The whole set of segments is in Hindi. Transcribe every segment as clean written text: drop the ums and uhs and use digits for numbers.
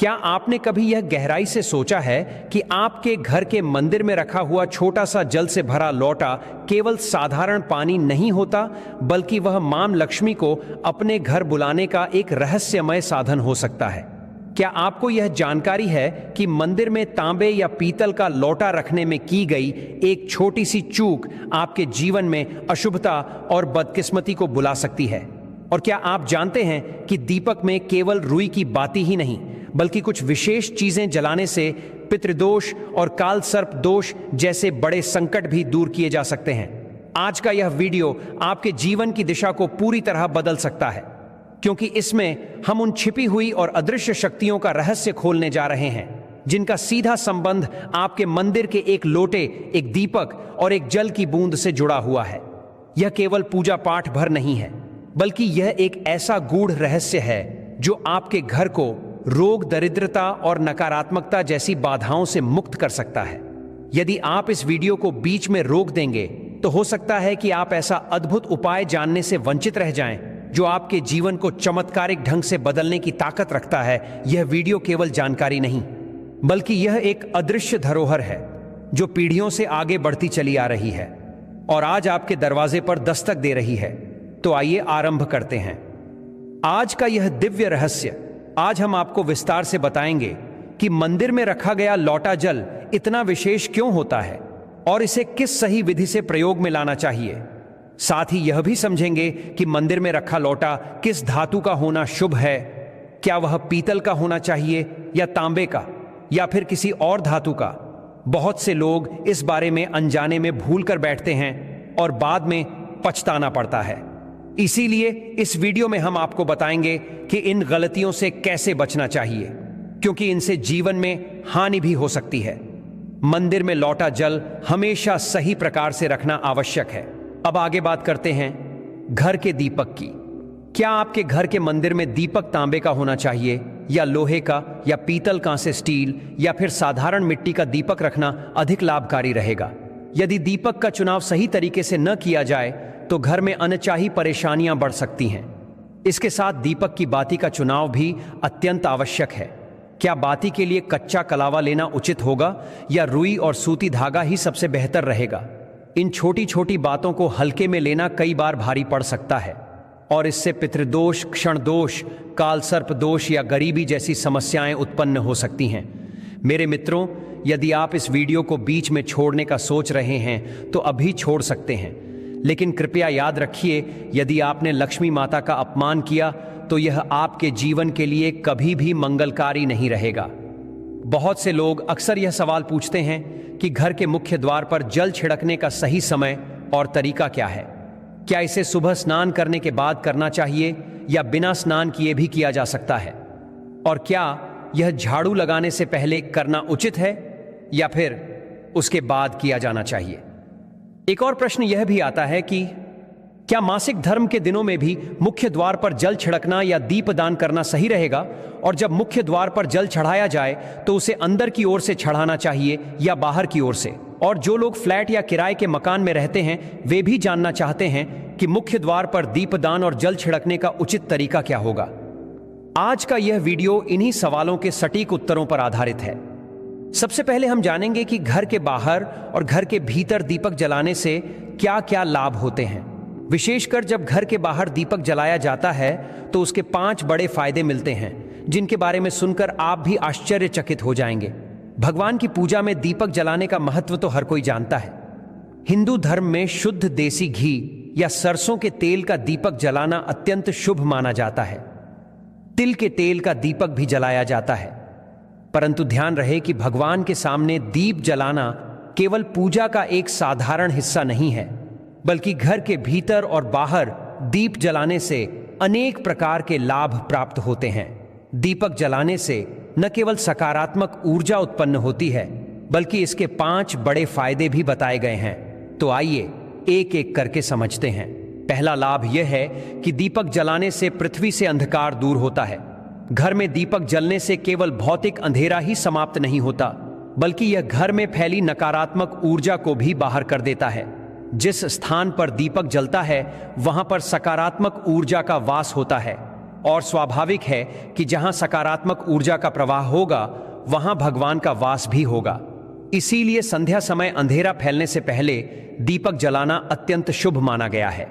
क्या आपने कभी यह गहराई से सोचा है कि आपके घर के मंदिर में रखा हुआ छोटा सा जल से भरा लोटा केवल साधारण पानी नहीं होता, बल्कि वह मां लक्ष्मी को अपने घर बुलाने का एक रहस्यमय साधन हो सकता है? क्या आपको यह जानकारी है कि मंदिर में तांबे या पीतल का लोटा रखने में की गई एक छोटी सी चूक आपके जीवन में अशुभता और बदकिस्मती को बुला सकती है? और क्या आप जानते हैं कि दीपक में केवल रुई की बाती ही नहीं, बल्कि कुछ विशेष चीजें जलाने से पितृदोष और काल सर्प दोष जैसे बड़े संकट भी दूर किए जा सकते हैं? आज का यह वीडियो आपके जीवन की दिशा को पूरी तरह बदल सकता है, क्योंकि इसमें हम उन छिपी हुई और अदृश्य शक्तियों का रहस्य खोलने जा रहे हैं जिनका सीधा संबंध आपके मंदिर के एक लोटे, एक दीपक और एक जल की बूंद से जुड़ा हुआ है। यह केवल पूजा पाठ भर नहीं है, बल्कि यह एक ऐसा गूढ़ रहस्य है जो आपके घर को रोग, दरिद्रता और नकारात्मकता जैसी बाधाओं से मुक्त कर सकता है। यदि आप इस वीडियो को बीच में रोक देंगे तो हो सकता है कि आप ऐसा अद्भुत उपाय जानने से वंचित रह जाएं जो आपके जीवन को चमत्कारिक ढंग से बदलने की ताकत रखता है। यह वीडियो केवल जानकारी नहीं, बल्कि यह एक अदृश्य धरोहर है जो पीढ़ियों से आगे बढ़ती चली आ रही है और आज आपके दरवाजे पर दस्तक दे रही है। तो आइए आरंभ करते हैं आज का यह दिव्य रहस्य। आज हम आपको विस्तार से बताएंगे कि मंदिर में रखा गया लौटा जल इतना विशेष क्यों होता है और इसे किस सही विधि से प्रयोग में लाना चाहिए। साथ ही यह भी समझेंगे कि मंदिर में रखा लौटा किस धातु का होना शुभ है। क्या वह पीतल का होना चाहिए या तांबे का या फिर किसी और धातु का? बहुत से लोग इस बारे में अनजाने में भूल कर बैठते हैं और बाद में पछताना पड़ता है। इसीलिए इस वीडियो में हम आपको बताएंगे कि इन गलतियों से कैसे बचना चाहिए, क्योंकि इनसे जीवन में हानि भी हो सकती है। मंदिर में लौटा जल हमेशा सही प्रकार से रखना आवश्यक है। अब आगे बात करते हैं घर के दीपक की। क्या आपके घर के मंदिर में दीपक तांबे का होना चाहिए या लोहे का या पीतल, कांसे, स्टील या फिर साधारण मिट्टी का दीपक रखना अधिक लाभकारी रहेगा? यदि दीपक का चुनाव सही तरीके से न किया जाए तो घर में अनचाही परेशानियां बढ़ सकती हैं। इसके साथ दीपक की बाती का चुनाव भी अत्यंत आवश्यक है। क्या बाती के लिए कच्चा कलावा लेना उचित होगा या रुई और सूती धागा ही सबसे बेहतर रहेगा? इन छोटी छोटी बातों को हल्के में लेना कई बार भारी पड़ सकता है और इससे पितृदोष, क्षण दोष, काल सर्प दोष या गरीबी जैसी समस्याएं उत्पन्न हो सकती हैं। मेरे मित्रों, यदि आप इस वीडियो को बीच में छोड़ने का सोच रहे हैं तो अभी छोड़ सकते हैं, लेकिन कृपया याद रखिए, यदि आपने लक्ष्मी माता का अपमान किया तो यह आपके जीवन के लिए कभी भी मंगलकारी नहीं रहेगा। बहुत से लोग अक्सर यह सवाल पूछते हैं कि घर के मुख्य द्वार पर जल छिड़कने का सही समय और तरीका क्या है। क्या इसे सुबह स्नान करने के बाद करना चाहिए या बिना स्नान किए भी किया जा सकता है? और क्या यह झाड़ू लगाने से पहले करना उचित है या फिर उसके बाद किया जाना चाहिए? एक और प्रश्न यह भी आता है कि क्या मासिक धर्म के दिनों में भी मुख्य द्वार पर जल छिड़कना या दीपदान करना सही रहेगा? और जब मुख्य द्वार पर जल चढ़ाया जाए तो उसे अंदर की ओर से चढ़ाना चाहिए या बाहर की ओर से? और जो लोग फ्लैट या किराए के मकान में रहते हैं वे भी जानना चाहते हैं कि मुख्य द्वार पर दीपदान और जल छिड़कने का उचित तरीका क्या होगा। आज का यह वीडियो इन्हीं सवालों के सटीक उत्तरों पर आधारित है। सबसे पहले हम जानेंगे कि घर के बाहर और घर के भीतर दीपक जलाने से क्या क्या लाभ होते हैं। विशेषकर जब घर के बाहर दीपक जलाया जाता है तो उसके 5 बड़े फायदे मिलते हैं, जिनके बारे में सुनकर आप भी आश्चर्यचकित हो जाएंगे। भगवान की पूजा में दीपक जलाने का महत्व तो हर कोई जानता है। हिंदू धर्म में शुद्ध देसी घी या सरसों के तेल का दीपक जलाना अत्यंत शुभ माना जाता है। तिल के तेल का दीपक भी जलाया जाता है। परंतु ध्यान रहे कि भगवान के सामने दीप जलाना केवल पूजा का एक साधारण हिस्सा नहीं है, बल्कि घर के भीतर और बाहर दीप जलाने से अनेक प्रकार के लाभ प्राप्त होते हैं। दीपक जलाने से न केवल सकारात्मक ऊर्जा उत्पन्न होती है, बल्कि इसके 5 बड़े फायदे भी बताए गए हैं। तो आइए एक एक करके समझते हैं। पहला लाभ यह है कि दीपक जलाने से पृथ्वी से अंधकार दूर होता है। घर में दीपक जलने से केवल भौतिक अंधेरा ही समाप्त नहीं होता, बल्कि यह घर में फैली नकारात्मक ऊर्जा को भी बाहर कर देता है। जिस स्थान पर दीपक जलता है वहां पर सकारात्मक ऊर्जा का वास होता है। और स्वाभाविक है कि जहां सकारात्मक ऊर्जा का प्रवाह होगा वहां भगवान का वास भी होगा। इसीलिए संध्या समय अंधेरा फैलने से पहले दीपक जलाना अत्यंत शुभ माना गया है।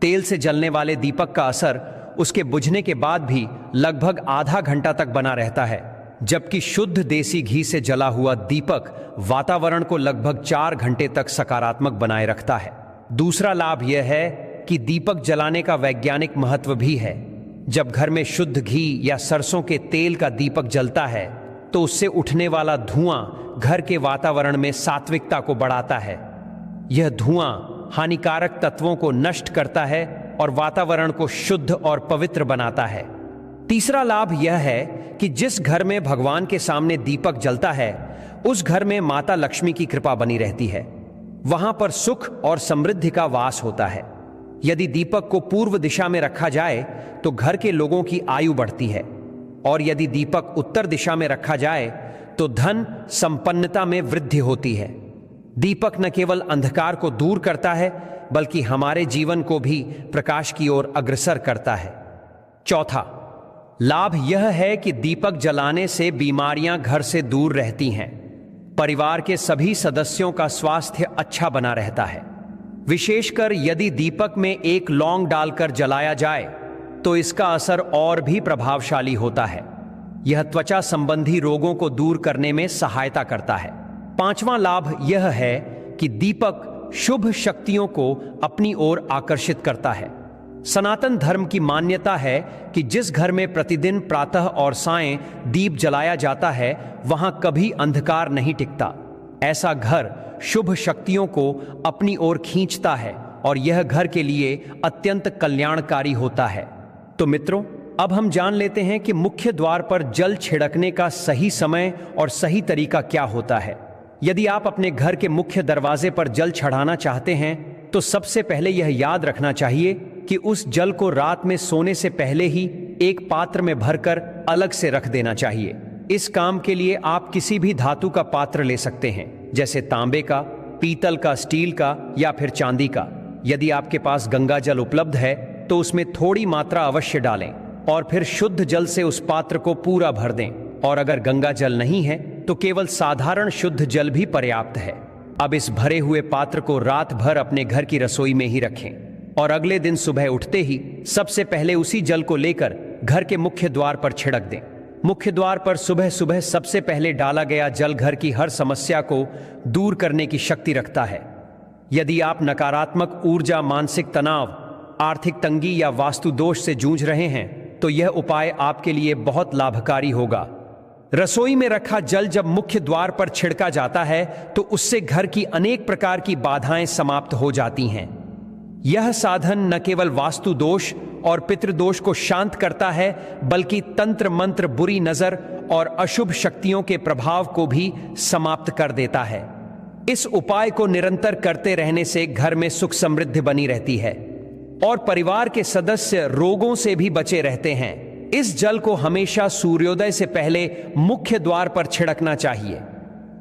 तेल से जलने वाले दीपक का असर उसके बुझने के बाद भी लगभग आधा घंटा तक बना रहता है, जबकि शुद्ध देसी घी से जला हुआ दीपक वातावरण को लगभग 4 घंटे तक सकारात्मक बनाए रखता है। दूसरा लाभ यह है कि दीपक जलाने का वैज्ञानिक महत्व भी है। जब घर में शुद्ध घी या सरसों के तेल का दीपक जलता है तो उससे उठने वाला धुआं घर के वातावरण में सात्विकता को बढ़ाता है। यह धुआं हानिकारक तत्वों को नष्ट करता है और वातावरण को शुद्ध और पवित्र बनाता है। तीसरा लाभ यह है कि जिस घर में भगवान के सामने दीपक जलता है उस घर में माता लक्ष्मी की कृपा बनी रहती है। वहां पर सुख और समृद्धि का वास होता है। यदि दीपक को पूर्व दिशा में रखा जाए तो घर के लोगों की आयु बढ़ती है, और यदि दीपक उत्तर दिशा में रखा जाए तो धन संपन्नता में वृद्धि होती है। दीपक न केवल अंधकार को दूर करता है बल्कि हमारे जीवन को भी प्रकाश की ओर अग्रसर करता है। चौथा लाभ यह है कि दीपक जलाने से बीमारियां घर से दूर रहती हैं। परिवार के सभी सदस्यों का स्वास्थ्य अच्छा बना रहता है। विशेषकर यदि दीपक में एक लौंग डालकर जलाया जाए तो इसका असर और भी प्रभावशाली होता है। यह त्वचा संबंधी रोगों को दूर करने में सहायता करता है। पांचवां लाभ यह है कि दीपक शुभ शक्तियों को अपनी ओर आकर्षित करता है। सनातन धर्म की मान्यता है कि जिस घर में प्रतिदिन प्रातः और सायं दीप जलाया जाता है वहां कभी अंधकार नहीं टिकता। ऐसा घर शुभ शक्तियों को अपनी ओर खींचता है और यह घर के लिए अत्यंत कल्याणकारी होता है। तो मित्रों, अब हम जान लेते हैं कि मुख्य द्वार पर जल छिड़कने का सही समय और सही तरीका क्या होता है। यदि आप अपने घर के मुख्य दरवाजे पर जल चढ़ाना चाहते हैं तो सबसे पहले यह याद रखना चाहिए कि उस जल को रात में सोने से पहले ही एक पात्र में भरकर अलग से रख देना चाहिए। इस काम के लिए आप किसी भी धातु का पात्र ले सकते हैं, जैसे तांबे का, पीतल का, स्टील का या फिर चांदी का। यदि आपके पास गंगा जल उपलब्ध है तो उसमें थोड़ी मात्रा अवश्य डालें और फिर शुद्ध जल से उस पात्र को पूरा भर दें। और अगर गंगा जल नहीं है तो केवल साधारण शुद्ध जल भी पर्याप्त है। अब इस भरे हुए पात्र को रात भर अपने घर की रसोई में ही रखें और अगले दिन सुबह उठते ही सबसे पहले उसी जल को लेकर घर के मुख्य द्वार पर छिड़क दें। मुख्य द्वार पर सुबह सुबह सबसे पहले डाला गया जल घर की हर समस्या को दूर करने की शक्ति रखता है। यदि आप नकारात्मक ऊर्जा, मानसिक तनाव, आर्थिक तंगी या वास्तु दोष से जूझ रहे हैं तो यह उपाय आपके लिए बहुत लाभकारी होगा। रसोई में रखा जल जब मुख्य द्वार पर छिड़का जाता है तो उससे घर की अनेक प्रकार की बाधाएं समाप्त हो जाती हैं। यह साधन न केवल वास्तु दोष और पितृदोष को शांत करता है बल्कि तंत्र मंत्र, बुरी नजर और अशुभ शक्तियों के प्रभाव को भी समाप्त कर देता है। इस उपाय को निरंतर करते रहने से घर में सुख समृद्धि बनी रहती है और परिवार के सदस्य रोगों से भी बचे रहते हैं। इस जल को हमेशा सूर्योदय से पहले मुख्य द्वार पर छिड़कना चाहिए।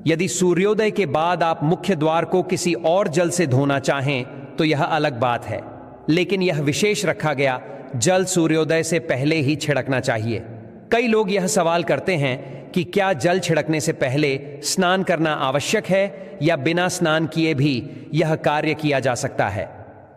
यदि सूर्योदय के बाद आप मुख्य द्वार को किसी और जल से धोना चाहें तो यह अलग बात है, लेकिन यह विशेष रखा गया जल सूर्योदय से पहले ही छिड़कना चाहिए। कई लोग यह सवाल करते हैं कि क्या जल छिड़कने से पहले स्नान करना आवश्यक है या बिना स्नान किए भी यह कार्य किया जा सकता है।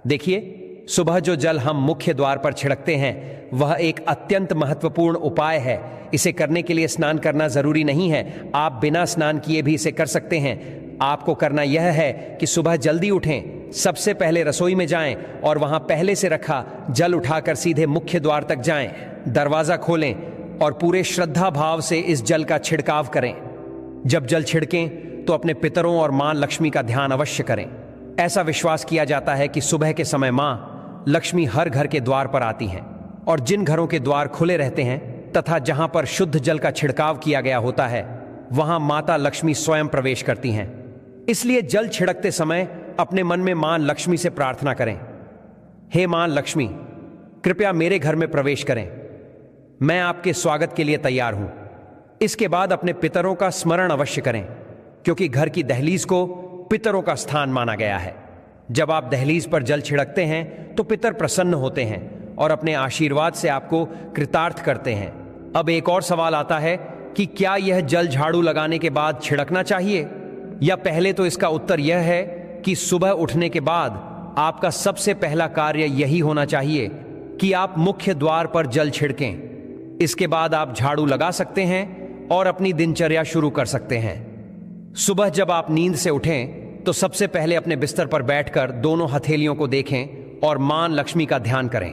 देखिए, सुबह जो जल हम मुख्य द्वार पर छिड़कते हैं वह एक अत्यंत महत्वपूर्ण उपाय है। इसे करने के लिए स्नान करना जरूरी नहीं है, आप बिना स्नान किए भी इसे कर सकते हैं। आपको करना यह है कि सुबह जल्दी उठें, सबसे पहले रसोई में जाएं और वहां पहले से रखा जल उठाकर सीधे मुख्य द्वार तक जाएं, दरवाजा खोलें और पूरे श्रद्धा भाव से इस जल का छिड़काव करें। जब जल छिड़कें तो अपने पितरों और मां लक्ष्मी का ध्यान अवश्य करें। ऐसा विश्वास किया जाता है कि सुबह के समय मां लक्ष्मी हर घर के द्वार पर आती हैं और जिन घरों के द्वार खुले रहते हैं तथा जहां पर शुद्ध जल का छिड़काव किया गया होता है वहां माता लक्ष्मी स्वयं प्रवेश करती हैं। इसलिए जल छिड़कते समय अपने मन में मां लक्ष्मी से प्रार्थना करें, हे मां लक्ष्मी, कृपया मेरे घर में प्रवेश करें, मैं आपके स्वागत के लिए तैयार हूं। इसके बाद अपने पितरों का स्मरण अवश्य करें, क्योंकि घर की दहलीज को पितरों का स्थान माना गया है। जब आप दहलीज पर जल छिड़कते हैं तो पितर प्रसन्न होते हैं और अपने आशीर्वाद से आपको कृतार्थ करते हैं। अब एक और सवाल आता है कि क्या यह जल झाड़ू लगाने के बाद छिड़कना चाहिए, या पहले तो इसका उत्तर यह है कि सुबह उठने के बाद आपका सबसे पहला कार्य यही होना चाहिए कि आप मुख्य द्वार पर जल छिड़कें। इसके बाद आप झाड़ू लगा सकते हैं और अपनी दिनचर्या शुरू कर सकते हैं। सुबह जब आप नींद से उठें तो सबसे पहले अपने बिस्तर पर बैठकर दोनों हथेलियों को देखें और मां लक्ष्मी का ध्यान करें।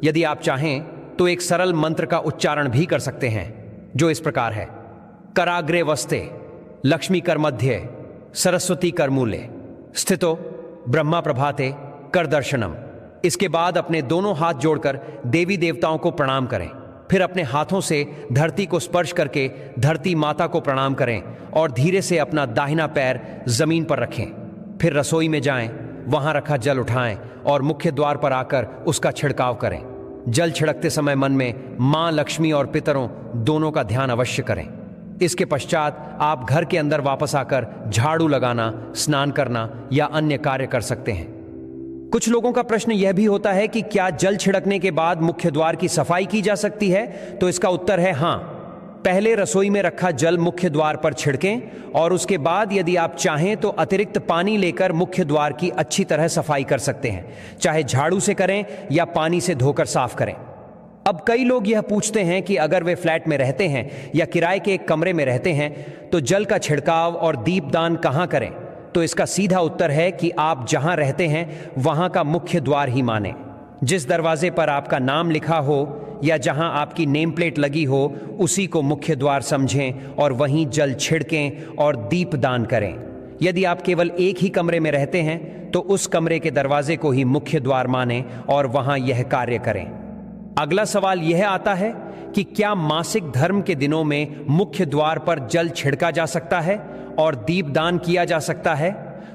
यदि आप चाहें तो एक सरल मंत्र का उच्चारण भी कर सकते हैं, जो इस प्रकार है: कराग्रे वस्ते लक्ष्मी कर मध्य सरस्वती कर मूले स्थितो ब्रह्मा प्रभाते कर दर्शनम। इसके बाद अपने दोनों हाथ जोड़कर देवी देवताओं को प्रणाम करें। फिर अपने हाथों से धरती को स्पर्श करके धरती माता को प्रणाम करें और धीरे से अपना दाहिना पैर जमीन पर रखें। फिर रसोई में जाएं, वहां रखा जल उठाएं और मुख्य द्वार पर आकर उसका छिड़काव करें। जल छिड़कते समय मन में मां लक्ष्मी और पितरों दोनों का ध्यान अवश्य करें। इसके पश्चात आप घर के अंदर वापस आकर झाड़ू लगाना, स्नान करना या अन्य कार्य कर सकते हैं। कुछ लोगों का प्रश्न यह भी होता है कि क्या जल छिड़कने के बाद मुख्य द्वार की सफाई की जा सकती है? तो इसका उत्तर है हां। पहले रसोई में रखा जल मुख्य द्वार पर छिड़कें और उसके बाद यदि आप चाहें तो अतिरिक्त पानी लेकर मुख्य द्वार की अच्छी तरह सफाई कर सकते हैं, चाहे झाड़ू से करें या पानी से धोकर साफ करें। अब कई लोग यह पूछते हैं कि अगर वे फ्लैट में रहते हैं या किराए के एक कमरे में रहते हैं तो जल का छिड़काव और दीपदान कहां करें? तो इसका सीधा उत्तर है कि आप जहां रहते हैं वहां का मुख्य द्वार ही माने। जिस दरवाजे पर आपका नाम लिखा हो या जहां आपकी नेम प्लेट लगी हो उसी को मुख्य द्वार समझें और वहीं जल छिड़कें और दीपदान करें। यदि आप केवल एक ही कमरे में रहते हैं तो उस कमरे के दरवाजे को ही मुख्य द्वार माने और वहां यह कार्य करें। अगला सवाल यह आता है कि क्या मासिक धर्म के दिनों में मुख्य द्वार पर जल छिड़का जा सकता है और दीपदान किया जा सकता है?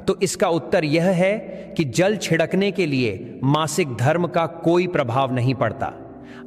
तो इसका उत्तर यह है कि जल छिड़कने के लिए मासिक धर्म का कोई प्रभाव नहीं पड़ता।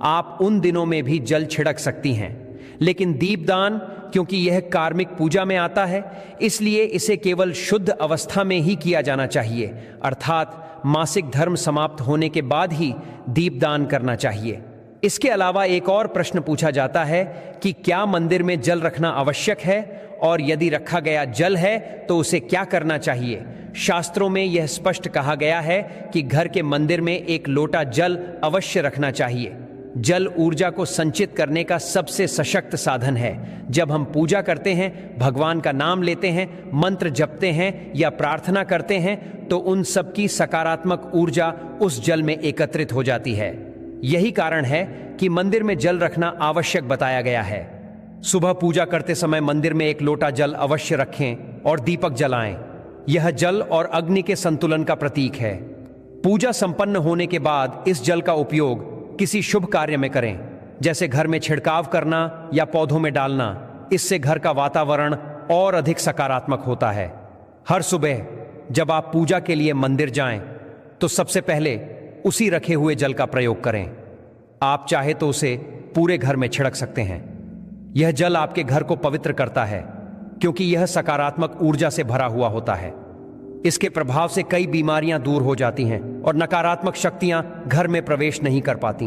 आप उन दिनों में भी जल छिड़क सकती हैं, लेकिन दीपदान, क्योंकि यह कार्मिक पूजा में आता है, इसलिए इसे केवल शुद्ध अवस्था में ही किया जाना चाहिए, अर्थात मासिक धर्म समाप्त होने के बाद ही दीपदान करना चाहिए। इसके अलावा एक और प्रश्न पूछा जाता है कि क्या मंदिर में जल रखना आवश्यक है, और यदि रखा गया जल है तो उसे क्या करना चाहिए? शास्त्रों में यह स्पष्ट कहा गया है कि घर के मंदिर में एक लोटा जल अवश्य रखना चाहिए। जल ऊर्जा को संचित करने का सबसे सशक्त साधन है। जब हम पूजा करते हैं, भगवान का नाम लेते हैं, मंत्र जपते हैं या प्रार्थना करते हैं तो उन सब की सकारात्मक ऊर्जा उस जल में एकत्रित हो जाती है। यही कारण है कि मंदिर में जल रखना आवश्यक बताया गया है। सुबह पूजा करते समय मंदिर में एक लोटा जल अवश्य रखें और दीपक जलाएं। यह जल और अग्नि के संतुलन का प्रतीक है। पूजा संपन्न होने के बाद इस जल का उपयोग किसी शुभ कार्य में करें, जैसे घर में छिड़काव करना या पौधों में डालना। इससे घर का वातावरण और अधिक सकारात्मक होता है। हर सुबह जब आप पूजा के लिए मंदिर जाएं, तो सबसे पहले उसी रखे हुए जल का प्रयोग करें। आप चाहे तो उसे पूरे घर में छिड़क सकते हैं। यह जल आपके घर को पवित्र करता है, क्योंकि यह सकारात्मक ऊर्जा से भरा हुआ होता है। इसके प्रभाव से कई बीमारियां दूर हो जाती हैं और नकारात्मक शक्तियां घर में प्रवेश नहीं कर पाती।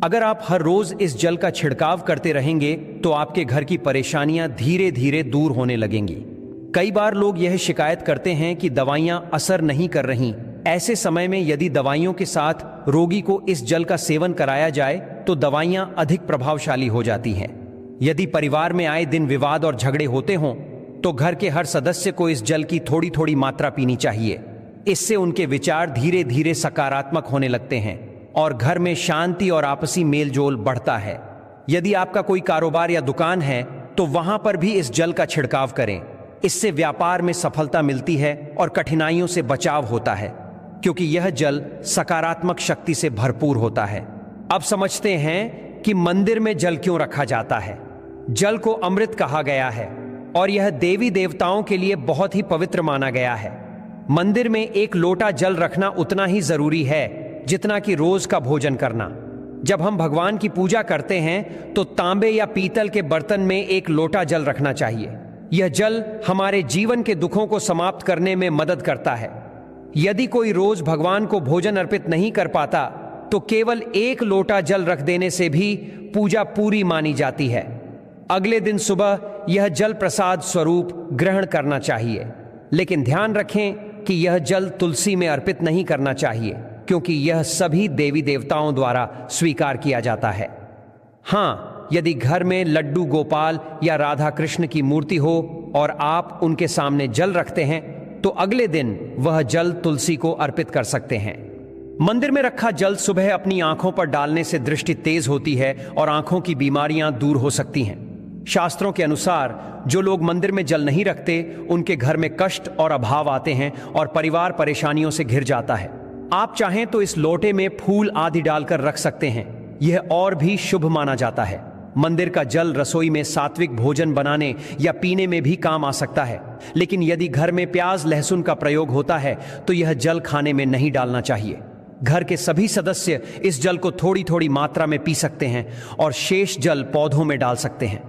अगर आप हर रोज इस जल का छिड़काव करते रहेंगे तो आपके घर की परेशानियां धीरे धीरे दूर होने लगेंगी। कई बार लोग यह शिकायत करते हैं कि दवाइयां असर नहीं कर रही। ऐसे समय में यदि दवाइयों के साथ रोगी को इस जल का सेवन कराया जाए तो दवाइयां अधिक प्रभावशाली हो जाती हैं। यदि परिवार में आए दिन विवाद और झगड़े होते हों तो घर के हर सदस्य को इस जल की थोड़ी थोड़ी मात्रा पीनी चाहिए। इससे उनके विचार धीरे धीरे सकारात्मक होने लगते हैं और घर में शांति और आपसी मेलजोल बढ़ता है। यदि आपका कोई कारोबार या दुकान है तो वहां पर भी इस जल का छिड़काव करें। इससे व्यापार में सफलता मिलती है और कठिनाइयों से बचाव होता है, क्योंकि यह जल सकारात्मक शक्ति से भरपूर होता है। अब समझते हैं कि मंदिर में जल क्यों रखा जाता है। जल को अमृत कहा गया है और यह देवी देवताओं के लिए बहुत ही पवित्र माना गया है। मंदिर में एक लोटा जल रखना उतना ही जरूरी है जितना कि रोज का भोजन करना। जब हम भगवान की पूजा करते हैं तो तांबे या पीतल के बर्तन में एक लोटा जल रखना चाहिए। यह जल हमारे जीवन के दुखों को समाप्त करने में मदद करता है। यदि कोई रोज भगवान को भोजन अर्पित नहीं कर पाता तो केवल 1 लोटा जल रख देने से भी पूजा पूरी मानी जाती है। अगले दिन सुबह यह जल प्रसाद स्वरूप ग्रहण करना चाहिए, लेकिन ध्यान रखें कि यह जल तुलसी में अर्पित नहीं करना चाहिए, क्योंकि यह सभी देवी देवताओं द्वारा स्वीकार किया जाता है। हाँ, यदि घर में लड्डू गोपाल या राधा कृष्ण की मूर्ति हो और आप उनके सामने जल रखते हैं, तो अगले दिन वह जल तुलसी को अर्पित कर सकते हैं। मंदिर में रखा जल सुबह अपनी आंखों पर डालने से दृष्टि तेज होती है और आंखों की बीमारियां दूर हो सकती हैं। शास्त्रों के अनुसार जो लोग मंदिर में जल नहीं रखते, उनके घर में कष्ट और अभाव आते हैं और परिवार परेशानियों से घिर जाता है। आप चाहें तो इस लोटे में फूल आदि डालकर रख सकते हैं, यह और भी शुभ माना जाता है। मंदिर का जल रसोई में सात्विक भोजन बनाने या पीने में भी काम आ सकता है, लेकिन यदि घर में प्याज लहसुन का प्रयोग होता है तो यह जल खाने में नहीं डालना चाहिए। घर के सभी सदस्य इस जल को थोड़ी थोड़ी मात्रा में पी सकते हैं और शेष जल पौधों में डाल सकते हैं।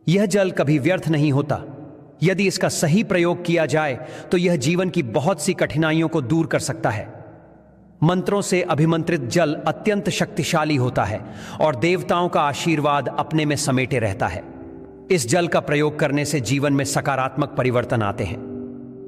यह जल कभी व्यर्थ नहीं होता। यदि इसका सही प्रयोग किया जाए तो यह जीवन की बहुत सी कठिनाइयों को दूर कर सकता है। मंत्रों से अभिमंत्रित जल अत्यंत शक्तिशाली होता है और देवताओं का आशीर्वाद अपने में समेटे रहता है। इस जल का प्रयोग करने से जीवन में सकारात्मक परिवर्तन आते हैं।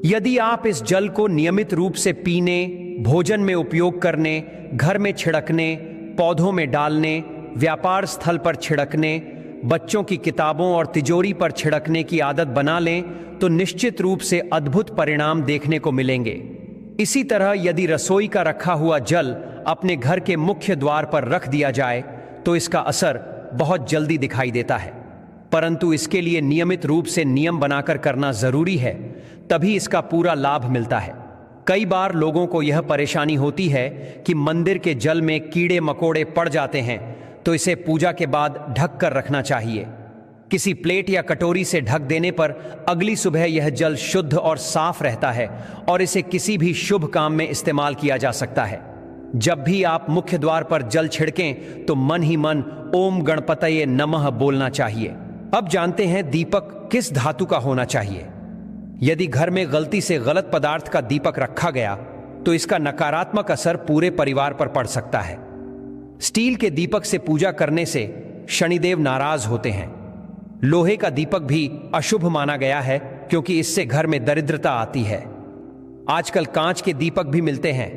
यदि आप इस जल को नियमित रूप से पीने, भोजन में उपयोग करने, घर में छिड़कने, पौधों में डालने, व्यापार स्थल पर छिड़कने, बच्चों की किताबों और तिजोरी पर छिड़कने की आदत बना लें, तो निश्चित रूप से अद्भुत परिणाम देखने को मिलेंगे। इसी तरह यदि रसोई का रखा हुआ जल अपने घर के मुख्य द्वार पर रख दिया जाए तो इसका असर बहुत जल्दी दिखाई देता है, परंतु इसके लिए नियमित रूप से नियम बनाकर करना जरूरी है, तभी इसका पूरा लाभ मिलता है। कई बार लोगों को यह परेशानी होती है कि मंदिर के जल में कीड़े मकोड़े पड़ जाते हैं, तो इसे पूजा के बाद ढक कर रखना चाहिए। किसी प्लेट या कटोरी से ढक देने पर अगली सुबह यह जल शुद्ध और साफ रहता है और इसे किसी भी शुभ काम में इस्तेमाल किया जा सकता है। जब भी आप मुख्य द्वार पर जल छिड़कें तो मन ही मन ओम गणपतये नमः बोलना चाहिए। अब जानते हैं दीपक किस धातु का होना चाहिए। यदि घर में गलती से गलत पदार्थ का दीपक रखा गया तो इसका नकारात्मक असर पूरे परिवार पर पड़ सकता है। स्टील के दीपक से पूजा करने से शनिदेव नाराज होते हैं। लोहे का दीपक भी अशुभ माना गया है, क्योंकि इससे घर में दरिद्रता आती है। आजकल कांच के दीपक भी मिलते हैं,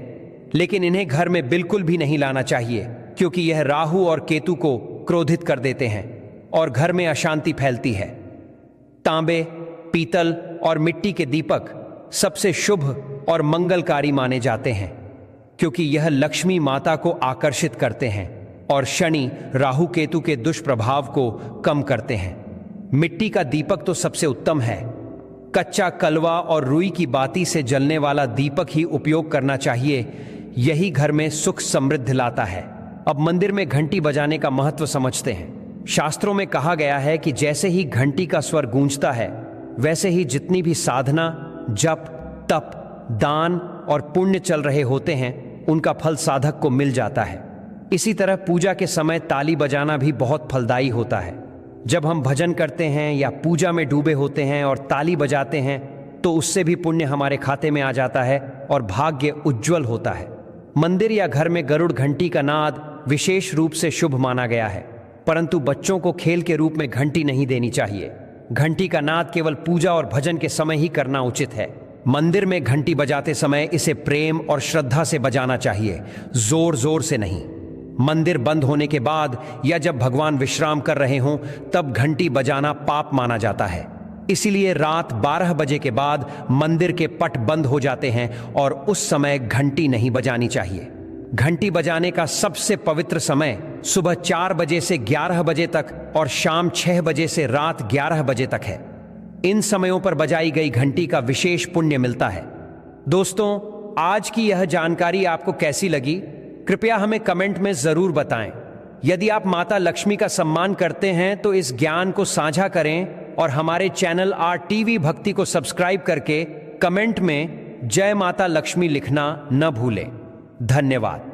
लेकिन इन्हें घर में बिल्कुल भी नहीं लाना चाहिए, क्योंकि यह राहु और केतु को क्रोधित कर देते हैं और घर में अशांति फैलती है। तांबे, पीतल और मिट्टी के दीपक सबसे शुभ और मंगलकारी माने जाते हैं, क्योंकि यह लक्ष्मी माता को आकर्षित करते हैं और शनि राहु केतु के दुष्प्रभाव को कम करते हैं। मिट्टी का दीपक तो सबसे उत्तम है। कच्चा कलवा और रुई की बाती से जलने वाला दीपक ही उपयोग करना चाहिए, यही घर में सुख समृद्धि लाता है। अब मंदिर में घंटी बजाने का महत्व समझते हैं। शास्त्रों में कहा गया है कि जैसे ही घंटी का स्वर गूंजता है, वैसे ही जितनी भी साधना, जप, तप, दान और पुण्य चल रहे होते हैं, उनका फल साधक को मिल जाता है। इसी तरह पूजा के समय ताली बजाना भी बहुत फलदायी होता है। जब हम भजन करते हैं या पूजा में डूबे होते हैं और ताली बजाते हैं, तो उससे भी पुण्य हमारे खाते में आ जाता है और भाग्य उज्जवल होता है। मंदिर या घर में गरुड़ घंटी का नाद विशेष रूप से शुभ माना गया है, परंतु बच्चों को खेल के रूप में घंटी नहीं देनी चाहिए। घंटी का नाद केवल पूजा और भजन के समय ही करना उचित है। मंदिर में घंटी बजाते समय इसे प्रेम और श्रद्धा से बजाना चाहिए, जोर जोर से नहीं। मंदिर बंद होने के बाद या जब भगवान विश्राम कर रहे हों, तब घंटी बजाना पाप माना जाता है। इसीलिए रात 12 बजे के बाद मंदिर के पट बंद हो जाते हैं और उस समय घंटी नहीं बजानी चाहिए। घंटी बजाने का सबसे पवित्र समय सुबह 4 बजे से 11 बजे तक और शाम 6 बजे से रात 11 बजे तक है। इन समयों पर बजाई गई घंटी का विशेष पुण्य मिलता है। दोस्तों, आज की यह जानकारी आपको कैसी लगी, कृपया हमें कमेंट में जरूर बताएं। यदि आप माता लक्ष्मी का सम्मान करते हैं तो इस ज्ञान को साझा करें और हमारे चैनल RTV भक्ति को सब्सक्राइब करके कमेंट में जय माता लक्ष्मी लिखना न भूलें। धन्यवाद।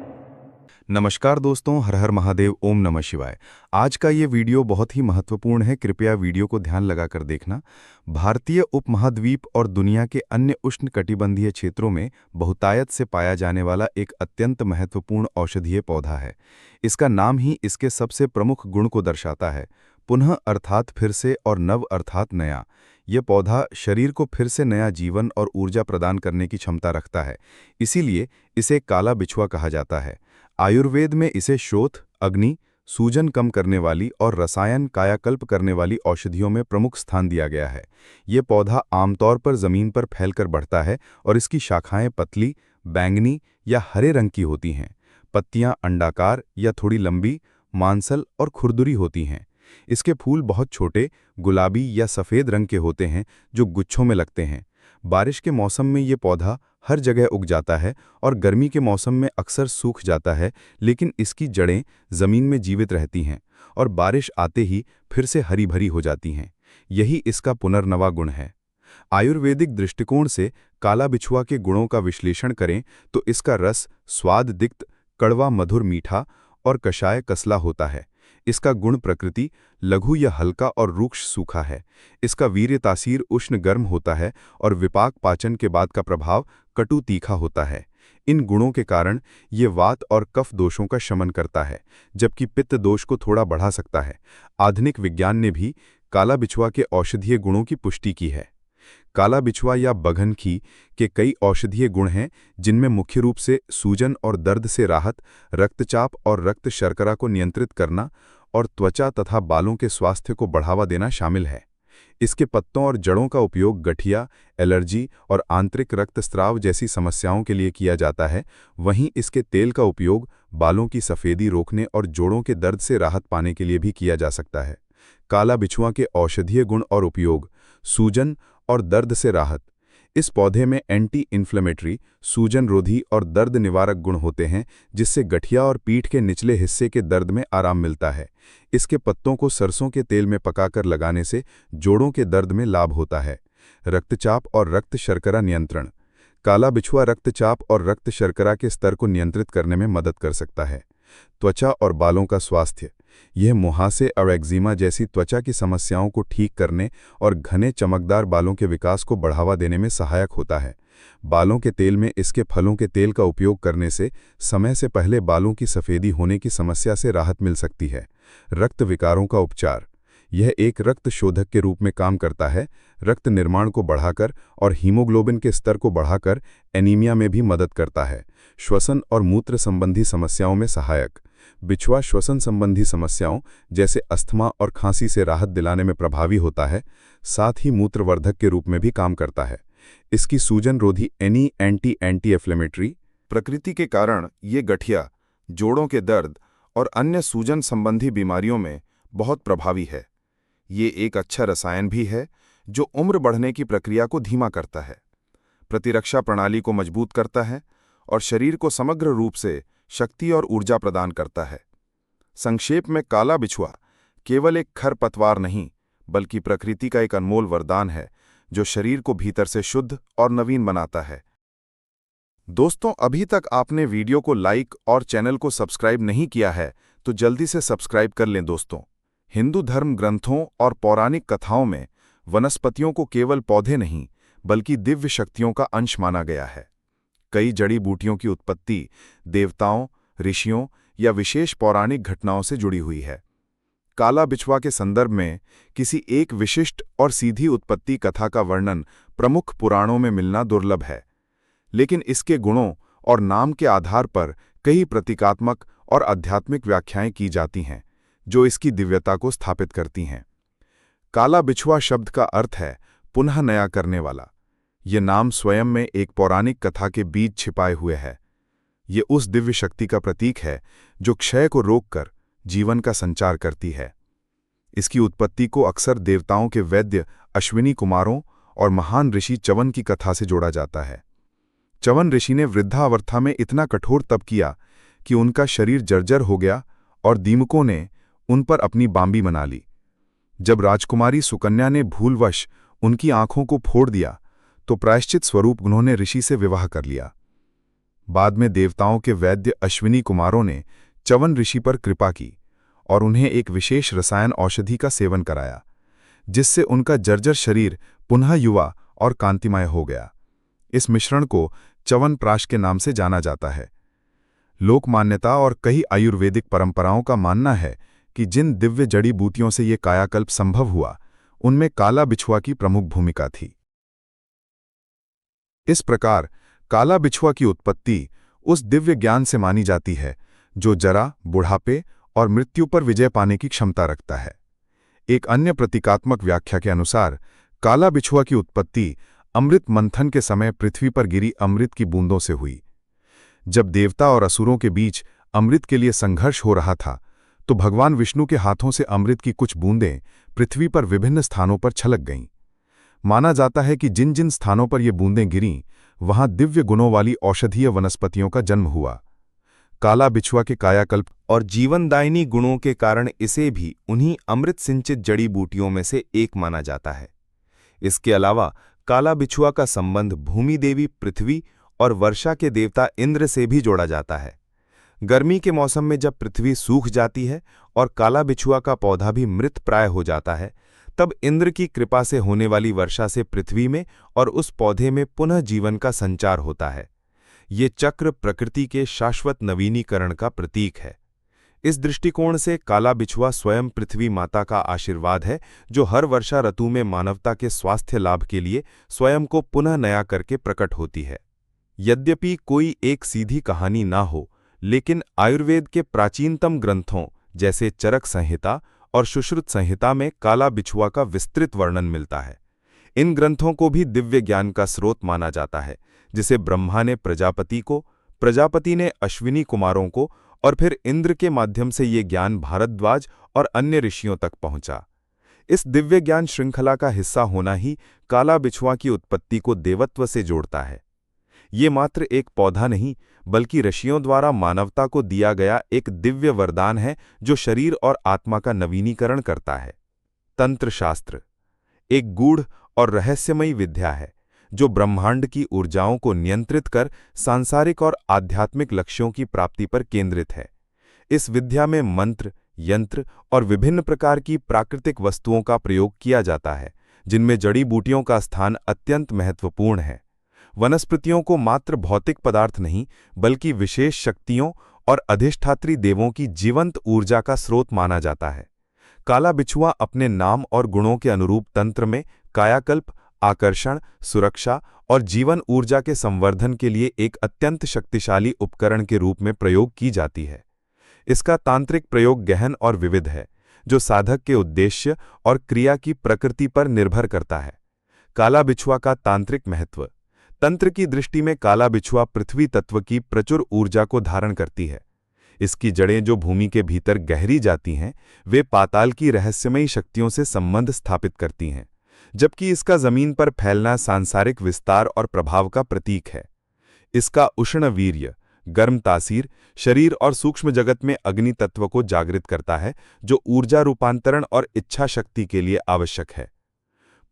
नमस्कार दोस्तों, हर हर महादेव, ओम नमः शिवाय। आज का ये वीडियो बहुत ही महत्वपूर्ण है, कृपया वीडियो को ध्यान लगाकर देखना। भारतीय उपमहाद्वीप और दुनिया के अन्य उष्णकटिबंधीय क्षेत्रों में बहुतायत से पाया जाने वाला एक अत्यंत महत्वपूर्ण औषधीय पौधा है। इसका नाम ही इसके सबसे प्रमुख गुण को दर्शाता है, पुनः अर्थात फिर से और नव अर्थात नया। यह पौधा शरीर को फिर से नया जीवन और ऊर्जा प्रदान करने की क्षमता रखता है, इसीलिए इसे काला बिछुआ कहा जाता है। आयुर्वेद में इसे शोथ, अग्नि, सूजन कम करने वाली और रसायन कायाकल्प करने वाली औषधियों में प्रमुख स्थान दिया गया है। ये पौधा आमतौर पर जमीन पर फैलकर बढ़ता है और इसकी शाखाएं पतली, बैंगनी या हरे रंग की होती हैं। पत्तियां अंडाकार या थोड़ी लंबी, मांसल और खुरदुरी होती हैं। इसके फूल बहुत छोटे, गुलाबी या सफ़ेद रंग के होते हैं जो गुच्छों में लगते हैं। बारिश के मौसम में ये पौधा हर जगह उग जाता है और गर्मी के मौसम में अक्सर सूख जाता है, लेकिन इसकी जड़ें ज़मीन में जीवित रहती हैं और बारिश आते ही फिर से हरी भरी हो जाती हैं। यही इसका पुनर्नवा गुण है। आयुर्वेदिक दृष्टिकोण से काला बिछुआ के गुणों का विश्लेषण करें तो इसका रस स्वाद दिक्त, कड़वा मधुर मीठा और कषाय कसला होता है। इसका गुण प्रकृति लघु या हल्का और रूक्ष सूखा है। इसका वीर्य तासीर उष्ण गर्म होता है और विपाक पाचन के बाद का प्रभाव कटु तीखा होता है। इन गुणों के कारण ये वात और कफ दोषों का शमन करता है, जबकि पित्त दोष को थोड़ा बढ़ा सकता है। आधुनिक विज्ञान ने भी काला बिछुआ के औषधीय गुणों की पुष्टि की है। काला बिछुआ या बघनखी के कई औषधीय गुण हैं, जिनमें मुख्य रूप से सूजन और दर्द से राहत, रक्तचाप और रक्त शर्करा को नियंत्रित करना और त्वचा तथा बालों के स्वास्थ्य को बढ़ावा देना शामिल है। इसके पत्तों और जड़ों का उपयोग गठिया, एलर्जी और आंतरिक रक्तस्राव जैसी समस्याओं के लिए किया जाता है। वहीं इसके तेल का उपयोग बालों की सफ़ेदी रोकने और जोड़ों के दर्द से राहत पाने के लिए भी किया जा सकता है। काला बिछुआ के औषधीय गुण और उपयोग: सूजन और दर्द से राहत। इस पौधे में एंटी इन्फ्लेमेटरी, सूजन रोधी और दर्द निवारक गुण होते हैं, जिससे गठिया और पीठ के निचले हिस्से के दर्द में आराम मिलता है। इसके पत्तों को सरसों के तेल में पकाकर लगाने से जोड़ों के दर्द में लाभ होता है। रक्तचाप और रक्त शर्करा नियंत्रण। काला बिछुआ रक्तचाप और रक्त शर्करा के स्तर को नियंत्रित करने में मदद कर सकता है। त्वचा और बालों का स्वास्थ्य। यह मुहासे और एक्जिमा जैसी त्वचा की समस्याओं को ठीक करने और घने चमकदार बालों के विकास को बढ़ावा देने में सहायक होता है। बालों के तेल में इसके फलों के तेल का उपयोग करने से समय से पहले बालों की सफ़ेदी होने की समस्या से राहत मिल सकती है। रक्त विकारों का उपचार। यह एक रक्त शोधक के रूप में काम करता है, रक्त निर्माण को बढ़ाकर और हीमोग्लोबिन के स्तर को बढ़ाकर एनीमिया में भी मदद करता है। श्वसन और मूत्र संबंधी समस्याओं में सहायक। बिछुआ श्वसन संबंधी समस्याओं जैसे अस्थमा और खांसी से राहत दिलाने में प्रभावी होता है, साथ ही मूत्रवर्धक के रूप में भी काम करता है। इसकी सूजन रोधी एंटी इन्फ्लेमेटरी प्रकृति के कारण ये गठिया, जोड़ों के दर्द और अन्य सूजन संबंधी बीमारियों में बहुत प्रभावी है। ये एक अच्छा रसायन भी है जो उम्र बढ़ने की प्रक्रिया को धीमा करता है, प्रतिरक्षा प्रणाली को मजबूत करता है और शरीर को समग्र रूप से शक्ति और ऊर्जा प्रदान करता है। संक्षेप में, काला बिछुआ केवल एक खरपतवार नहीं, बल्कि प्रकृति का एक अनमोल वरदान है जो शरीर को भीतर से शुद्ध और नवीन बनाता है। दोस्तों, अभी तक आपने वीडियो को लाइक और चैनल को सब्सक्राइब नहीं किया है तो जल्दी से सब्सक्राइब कर लें। दोस्तों, हिंदू धर्म ग्रंथों और पौराणिक कथाओं में वनस्पतियों को केवल पौधे नहीं बल्कि दिव्य शक्तियों का अंश माना गया है। कई जड़ी बूटियों की उत्पत्ति देवताओं, ऋषियों या विशेष पौराणिक घटनाओं से जुड़ी हुई है। काला बिछुआ के संदर्भ में किसी एक विशिष्ट और सीधी उत्पत्ति कथा का वर्णन प्रमुख पुराणों में मिलना दुर्लभ है, लेकिन इसके गुणों और नाम के आधार पर कई प्रतीकात्मक और आध्यात्मिक व्याख्याएं की जाती हैं जो इसकी दिव्यता को स्थापित करती हैं। काला बिछुआ शब्द का अर्थ है पुनः नया करने वाला। ये नाम स्वयं में एक पौराणिक कथा के बीच छिपाए हुए है। ये उस दिव्य शक्ति का प्रतीक है जो क्षय को रोककर जीवन का संचार करती है। इसकी उत्पत्ति को अक्सर देवताओं के वैद्य अश्विनी कुमारों और महान ऋषि च्यवन की कथा से जोड़ा जाता है। च्यवन ऋषि ने वृद्धावस्था में इतना कठोर तप किया कि उनका शरीर जर्जर हो गया और दीमकों ने उन पर अपनी बांबी बना ली। जब राजकुमारी सुकन्या ने भूलवश उनकी आंखों को फोड़ दिया तो प्रायश्चित स्वरूप उन्होंने ऋषि से विवाह कर लिया। बाद में देवताओं के वैद्य अश्विनी कुमारों ने च्यवन ऋषि पर कृपा की और उन्हें एक विशेष रसायन औषधि का सेवन कराया, जिससे उनका जर्जर शरीर पुनः युवा और कांतिमय हो गया। इस मिश्रण को च्यवनप्राश के नाम से जाना जाता है। लोक मान्यता और कई आयुर्वेदिक परंपराओं का मानना है कि जिन दिव्य जड़ी बूटियों से ये कायाकल्प संभव हुआ, उनमें काला बिछुआ की प्रमुख भूमिका थी। इस प्रकार काला बिछुआ की उत्पत्ति उस दिव्य ज्ञान से मानी जाती है जो जरा, बुढ़ापे और मृत्यु पर विजय पाने की क्षमता रखता है। एक अन्य प्रतीकात्मक व्याख्या के अनुसार काला बिछुआ की उत्पत्ति अमृत मंथन के समय पृथ्वी पर गिरी अमृत की बूंदों से हुई। जब देवता और असुरों के बीच अमृत के लिए संघर्ष हो रहा था, तो भगवान विष्णु के हाथों से अमृत की कुछ बूंदें पृथ्वी पर विभिन्न स्थानों पर छलक गईं। माना जाता है कि जिन जिन स्थानों पर ये बूंदें गिरीं, वहां दिव्य गुणों वाली औषधीय वनस्पतियों का जन्म हुआ। काला बिछुआ के कायाकल्प और जीवनदायिनी गुणों के कारण इसे भी उन्हीं अमृत सिंचित जड़ी बूटियों में से एक माना जाता है। इसके अलावा काला बिछुआ का संबंध भूमि देवी पृथ्वी और वर्षा के देवता इंद्र से भी जोड़ा जाता है। गर्मी के मौसम में जब पृथ्वी सूख जाती है और काला बिछुआ का पौधा भी मृत प्राय हो जाता है, तब इंद्र की कृपा से होने वाली वर्षा से पृथ्वी में और उस पौधे में पुनः जीवन का संचार होता है। ये चक्र प्रकृति के शाश्वत नवीनीकरण का प्रतीक है। इस दृष्टिकोण से काला बिछुआ स्वयं पृथ्वी माता का आशीर्वाद है, जो हर वर्षा ऋतु में मानवता के स्वास्थ्य लाभ के लिए स्वयं को पुनः नया करके प्रकट होती है। यद्यपि कोई एक सीधी कहानी ना हो, लेकिन आयुर्वेद के प्राचीनतम ग्रंथों जैसे चरक संहिता और सुश्रुत संहिता में काला बिछुआ का विस्तृत वर्णन मिलता है। इन ग्रंथों को भी दिव्य ज्ञान का स्रोत माना जाता है, जिसे ब्रह्मा ने प्रजापति को, प्रजापति ने अश्विनी कुमारों को और फिर इंद्र के माध्यम से ये ज्ञान भारद्वाज और अन्य ऋषियों तक पहुंचा। इस दिव्य ज्ञान श्रृंखला का हिस्सा होना ही काला बिछुआ की उत्पत्ति को देवत्व से जोड़ता है। ये मात्र एक पौधा नहीं, बल्कि ऋषियों द्वारा मानवता को दिया गया एक दिव्य वरदान है, जो शरीर और आत्मा का नवीनीकरण करता है। तंत्रशास्त्र एक गूढ़ और रहस्यमयी विद्या है, जो ब्रह्मांड की ऊर्जाओं को नियंत्रित कर सांसारिक और आध्यात्मिक लक्ष्यों की प्राप्ति पर केंद्रित है। इस विद्या में मंत्र, यंत्र और विभिन्न प्रकार की प्राकृतिक वस्तुओं का प्रयोग किया जाता है, जिनमें जड़ी बूटियों का स्थान अत्यंत महत्वपूर्ण है। वनस्पतियों को मात्र भौतिक पदार्थ नहीं, बल्कि विशेष शक्तियों और अधिष्ठात्री देवों की जीवंत ऊर्जा का स्रोत माना जाता है। काला बिछुआ अपने नाम और गुणों के अनुरूप तंत्र में कायाकल्प, आकर्षण, सुरक्षा और जीवन ऊर्जा के संवर्धन के लिए एक अत्यंत शक्तिशाली उपकरण के रूप में प्रयोग की जाती है। इसका तांत्रिक प्रयोग गहन और विविध है, जो साधक के उद्देश्य और क्रिया की प्रकृति पर निर्भर करता है। काला बिछुआ का तांत्रिक महत्व। तंत्र की दृष्टि में काला बिछुआ पृथ्वी तत्व की प्रचुर ऊर्जा को धारण करती है। इसकी जड़ें जो भूमि के भीतर गहरी जाती हैं, वे पाताल की रहस्यमयी शक्तियों से संबंध स्थापित करती हैं, जबकि इसका जमीन पर फैलना सांसारिक विस्तार और प्रभाव का प्रतीक है। इसका उष्ण वीर्य, गर्म तासीर, शरीर और सूक्ष्म जगत में अग्नि तत्व को जागृत करता है, जो ऊर्जा रूपांतरण और इच्छा शक्ति के लिए आवश्यक है।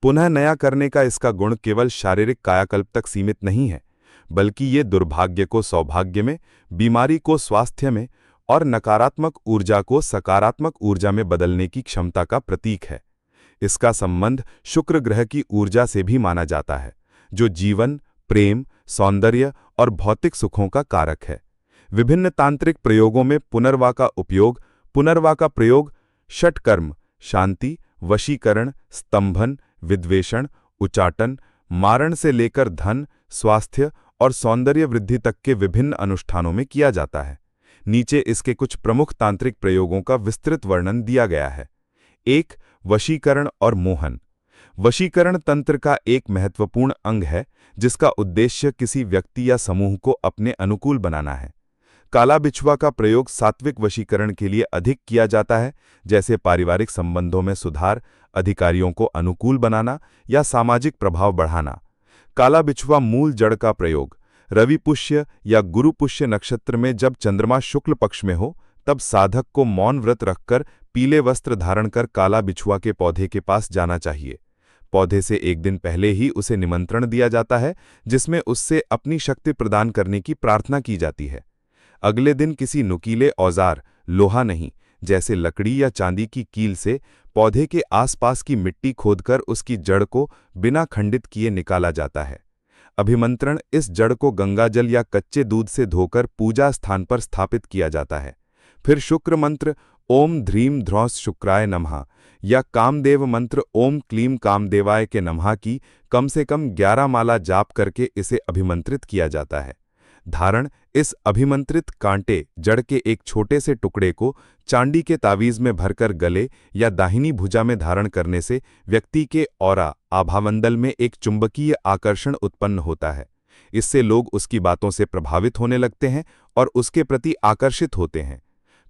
पुनः नया करने का इसका गुण केवल शारीरिक कायाकल्प तक सीमित नहीं है, बल्कि ये दुर्भाग्य को सौभाग्य में, बीमारी को स्वास्थ्य में और नकारात्मक ऊर्जा को सकारात्मक ऊर्जा में बदलने की क्षमता का प्रतीक है। इसका संबंध शुक्र ग्रह की ऊर्जा से भी माना जाता है, जो जीवन, प्रेम, सौंदर्य और भौतिक सुखों का कारक है। विभिन्न तांत्रिक प्रयोगों में पुनर्वा का प्रयोग षटकर्म, शांति, वशीकरण, स्तंभन, विद्वेषण, उचाटन, मारण से लेकर धन, स्वास्थ्य और सौंदर्य वृद्धि तक के विभिन्न अनुष्ठानों में किया जाता है। नीचे इसके कुछ प्रमुख तांत्रिक प्रयोगों का विस्तृत वर्णन दिया गया है। 1. वशीकरण और मोहन। वशीकरण तंत्र का एक महत्वपूर्ण अंग है, जिसका उद्देश्य किसी व्यक्ति या समूह को अपने अनुकूल बनाना है। काला बिछुआ का प्रयोग सात्विक वशीकरण के लिए अधिक किया जाता है, जैसे पारिवारिक संबंधों में सुधार, अधिकारियों को अनुकूल बनाना या सामाजिक प्रभाव बढ़ाना। काला बिछुआ मूल जड़ का प्रयोग रवि पुष्य या गुरु पुष्य नक्षत्र में जब चंद्रमा शुक्ल पक्ष में हो, तब साधक को मौन व्रत रखकर पीले वस्त्र धारण कर काला बिछुआ के पौधे के पास जाना चाहिए। पौधे से एक दिन पहले ही उसे निमंत्रण दिया जाता है, जिसमें उससे अपनी शक्ति प्रदान करने की प्रार्थना की जाती है। अगले दिन किसी नुकीले औजार, लोहा नहीं, जैसे लकड़ी या चांदी की कील से पौधे के आसपास की मिट्टी खोदकर उसकी जड़ को बिना खंडित किए निकाला जाता है। अभिमंत्रण इस जड़ को गंगाजल या कच्चे दूध से धोकर पूजा स्थान पर स्थापित किया जाता है। फिर शुक्र मंत्र ओम ध्रीम ध्रौस शुक्राय नमः या कामदेव मंत्र ओम क्लीम कामदेवाय के नमः की कम से कम 11 माला जाप करके इसे अभिमंत्रित किया जाता है। धारण इस अभिमंत्रित कांटे जड़ के एक छोटे से टुकड़े को चांदी के तावीज में भरकर गले या दाहिनी भुजा में धारण करने से व्यक्ति के ऑरा आभामंडल में एक चुंबकीय आकर्षण उत्पन्न होता है। इससे लोग उसकी बातों से प्रभावित होने लगते हैं और उसके प्रति आकर्षित होते हैं।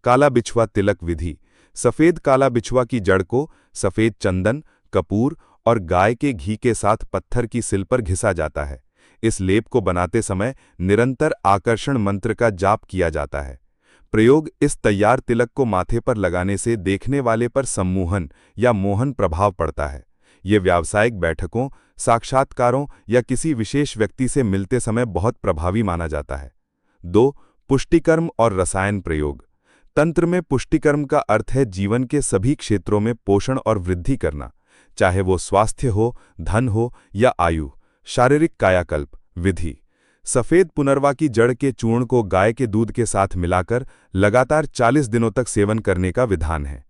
काला बिछुआ तिलक विधि। सफेद काला बिछुआ की जड़ को सफेद चंदन, कपूर और गाय के घी के साथ पत्थर की सिल पर घिसा जाता है। इस लेप को बनाते समय निरंतर आकर्षण मंत्र का जाप किया जाता है। प्रयोग इस तैयार तिलक को माथे पर लगाने से देखने वाले पर सम्मोहन या मोहन प्रभाव पड़ता है। ये व्यावसायिक बैठकों, साक्षात्कारों या किसी विशेष व्यक्ति से मिलते समय बहुत प्रभावी माना जाता है। 2. पुष्टिकर्म और रसायन प्रयोग। तंत्र में पुष्टिकर्म का अर्थ है जीवन के सभी क्षेत्रों में पोषण और वृद्धि करना, चाहे वो स्वास्थ्य हो, धन हो या आयु। शारीरिक कायाकल्प विधि। सफेद पुनर्वा की जड़ के चूर्ण को गाय के दूध के साथ मिलाकर लगातार 40 दिनों तक सेवन करने का विधान है।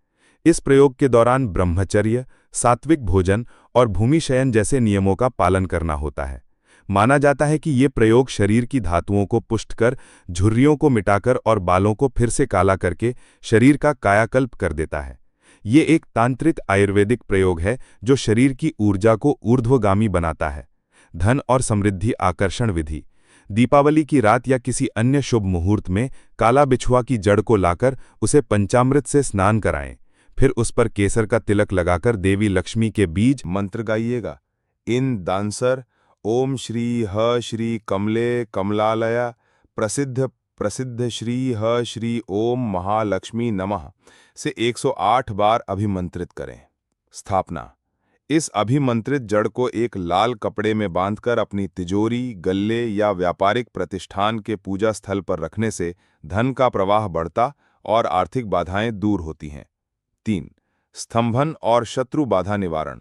इस प्रयोग के दौरान ब्रह्मचर्य, सात्विक भोजन और भूमिशयन जैसे नियमों का पालन करना होता है। माना जाता है कि ये प्रयोग शरीर की धातुओं को पुष्ट कर, झुर्रियों को मिटाकर और बालों को फिर से काला करके शरीर का कायाकल्प कर देता है। ये एक तांत्रिक आयुर्वेदिक प्रयोग है जो शरीर की ऊर्जा को ऊर्ध्वगामी बनाता है। धन और समृद्धि आकर्षण विधि। दीपावली की रात या किसी अन्य शुभ मुहूर्त में काला बिछुआ की जड़ को लाकर उसे पंचामृत से स्नान कराएं। फिर उस पर केसर का तिलक लगाकर देवी लक्ष्मी के बीज मंत्र गाइएगा। इन दांसर ओम श्री ह श्री कमले कमलालया प्रसिद्ध प्रसिद्ध श्री ह श्री ओम महालक्ष्मी नमः से 108 बार अभिमंत्रित करें। स्थापना। इस अभिमंत्रित जड़ को एक लाल कपड़े में बांधकर अपनी तिजोरी, गल्ले या व्यापारिक प्रतिष्ठान के पूजा स्थल पर रखने से धन का प्रवाह बढ़ता और आर्थिक बाधाएं दूर होती हैं। 3. स्तंभन और शत्रु बाधा निवारण।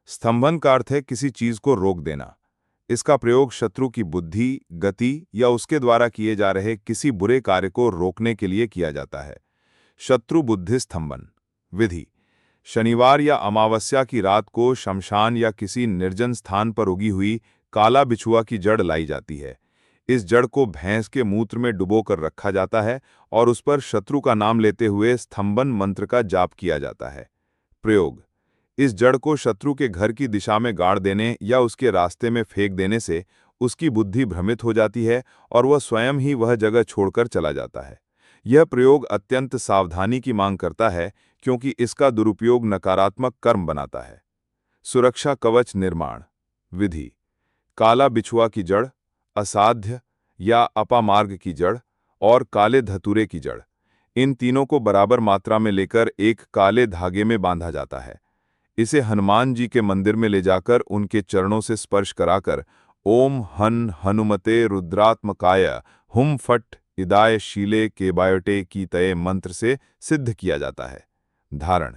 स्तंभन का अर्थ है किसी चीज को रोक देना। इसका प्रयोग शत्रु की बुद्धि, गति या उसके द्वारा किए जा रहे किसी बुरे कार्य को रोकने के लिए किया जाता है। शत्रु बुद्धि स्तंभन विधि। शनिवार या अमावस्या की रात को शमशान या किसी निर्जन स्थान पर उगी हुई काला बिछुआ की जड़ लाई जाती है। इस जड़ को भैंस के मूत्र में डुबोकर रखा जाता है और उस पर शत्रु का नाम लेते हुए स्तंभन मंत्र का जाप किया जाता है। प्रयोग। इस जड़ को शत्रु के घर की दिशा में गाड़ देने या उसके रास्ते में फेंक देने से उसकी बुद्धि भ्रमित हो जाती है और वह स्वयं ही वह जगह छोड़कर चला जाता है। यह प्रयोग अत्यंत सावधानी की मांग करता है क्योंकि इसका दुरुपयोग नकारात्मक कर्म बनाता है। सुरक्षा कवच निर्माण विधि। काला बिछुआ की जड़, असाध्य या अपामार्ग की जड़ और काले धतूरे की जड़, इन तीनों को बराबर मात्रा में लेकर एक काले धागे में बांधा जाता है। इसे हनुमान जी के मंदिर में ले जाकर उनके चरणों से स्पर्श कराकर ओम हन हनुमते रुद्रात्मकाय हुम फट इदाय शीले के बायोटे की तय मंत्र से सिद्ध किया जाता है। धारण।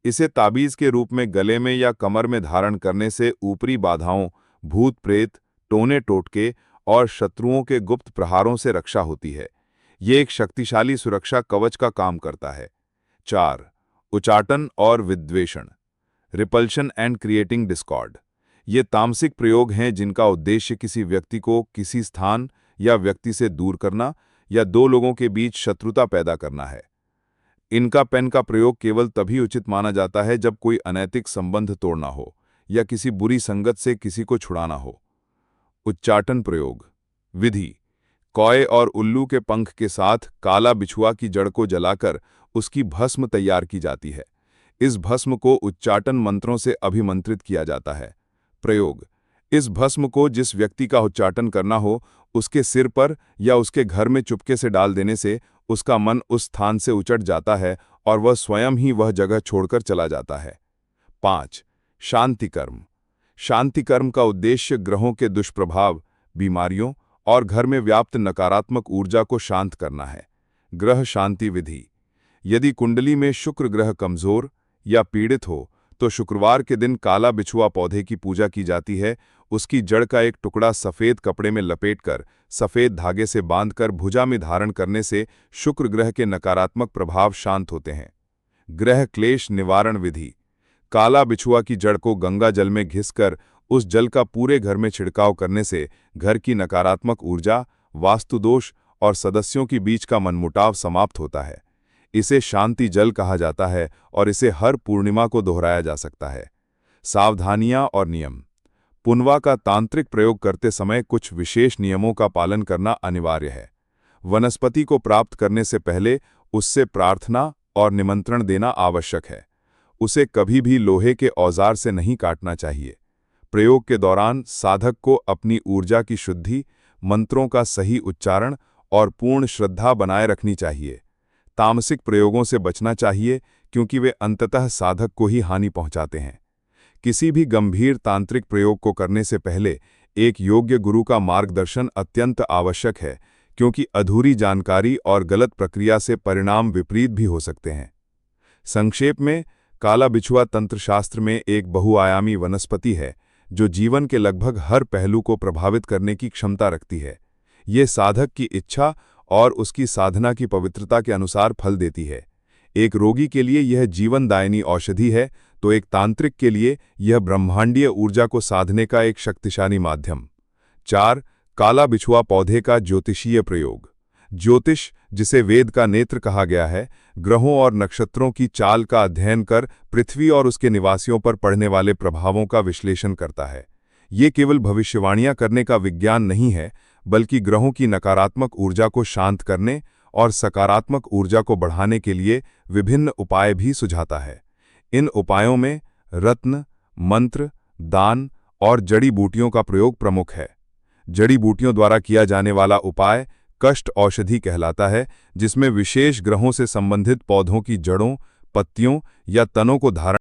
इसे ताबीज के रूप में गले में या कमर में धारण करने से ऊपरी बाधाओं, भूत प्रेत, टोने टोटके और शत्रुओं के गुप्त प्रहारों से रक्षा होती है। ये एक शक्तिशाली सुरक्षा कवच का काम करता है। 4. उचाटन और विद्वेषण। Repulsion and creating discord. ये तामसिक प्रयोग हैं जिनका उद्देश्य किसी व्यक्ति को किसी स्थान या व्यक्ति से दूर करना या दो लोगों के बीच शत्रुता पैदा करना है। इनका पेन का प्रयोग केवल तभी उचित माना जाता है जब कोई अनैतिक संबंध तोड़ना हो या किसी बुरी संगत से किसी को छुड़ाना हो। उच्चाटन प्रयोग विधि। कौए और उल्लू के पंख के साथ काला बिछुआ की जड़ को जलाकर उसकी भस्म तैयार की जाती है। इस भस्म को उच्चाटन मंत्रों से अभिमंत्रित किया जाता है। प्रयोग। इस भस्म को जिस व्यक्ति का उच्चाटन करना हो उसके सिर पर या उसके घर में चुपके से डाल देने से उसका मन उस स्थान से उचट जाता है और वह स्वयं ही वह जगह छोड़कर चला जाता है। 5. शांति कर्म। शांति कर्म का उद्देश्य ग्रहों के दुष्प्रभाव, बीमारियों और घर में व्याप्त नकारात्मक ऊर्जा को शांत करना है। ग्रह शांति विधि। यदि कुंडली में शुक्र ग्रह कमजोर या पीड़ित हो तो शुक्रवार के दिन काला बिछुआ पौधे की पूजा की जाती है। उसकी जड़ का एक टुकड़ा सफेद कपड़े में लपेटकर सफेद धागे से बांधकर भुजा में धारण करने से शुक्र ग्रह के नकारात्मक प्रभाव शांत होते हैं। ग्रह क्लेश निवारण विधि। काला बिछुआ की जड़ को गंगा जल में घिसकर उस जल का पूरे घर में छिड़काव करने से घर की नकारात्मक ऊर्जा, वास्तुदोष और सदस्यों के बीच का मनमुटाव समाप्त होता है। इसे शांति जल कहा जाता है और इसे हर पूर्णिमा को दोहराया जा सकता है। सावधानियां और नियम। पुनवा का तांत्रिक प्रयोग करते समय कुछ विशेष नियमों का पालन करना अनिवार्य है। वनस्पति को प्राप्त करने से पहले उससे प्रार्थना और निमंत्रण देना आवश्यक है। उसे कभी भी लोहे के औजार से नहीं काटना चाहिए। प्रयोग के दौरान साधक को अपनी ऊर्जा की शुद्धि, मंत्रों का सही उच्चारण और पूर्ण श्रद्धा बनाए रखनी चाहिए। तामसिक प्रयोगों से बचना चाहिए क्योंकि वे अंततः साधक को ही हानि पहुंचाते हैं। किसी भी गंभीर तांत्रिक प्रयोग को करने से पहले एक योग्य गुरु का मार्गदर्शन अत्यंत आवश्यक है, क्योंकि अधूरी जानकारी और गलत प्रक्रिया से परिणाम विपरीत भी हो सकते हैं। संक्षेप में, काला बिछुआ तंत्रशास्त्र में एक बहुआयामी वनस्पति है जो जीवन के लगभग हर पहलू को प्रभावित करने की क्षमता रखती है। ये साधक की इच्छा और उसकी साधना की पवित्रता के अनुसार फल देती है। एक रोगी के लिए यह जीवनदायिनी औषधि है तो एक तांत्रिक के लिए यह ब्रह्मांडीय ऊर्जा को साधने का एक शक्तिशाली माध्यम। 4. काला बिछुआ पौधे का ज्योतिषीय प्रयोग। ज्योतिष, जिसे वेद का नेत्र कहा गया है, ग्रहों और नक्षत्रों की चाल का अध्ययन कर पृथ्वी और उसके निवासियों पर पड़ने वाले प्रभावों का विश्लेषण करता है। ये केवल भविष्यवाणियां करने का विज्ञान नहीं है, बल्कि ग्रहों की नकारात्मक ऊर्जा को शांत करने और सकारात्मक ऊर्जा को बढ़ाने के लिए विभिन्न उपाय भी सुझाता है। इन उपायों में रत्न, मंत्र, दान और जड़ी बूटियों का प्रयोग प्रमुख है। जड़ी बूटियों द्वारा किया जाने वाला उपाय कष्ट औषधि कहलाता है, जिसमें विशेष ग्रहों से संबंधित पौधों की जड़ों, पत्तियों या तनों को धारण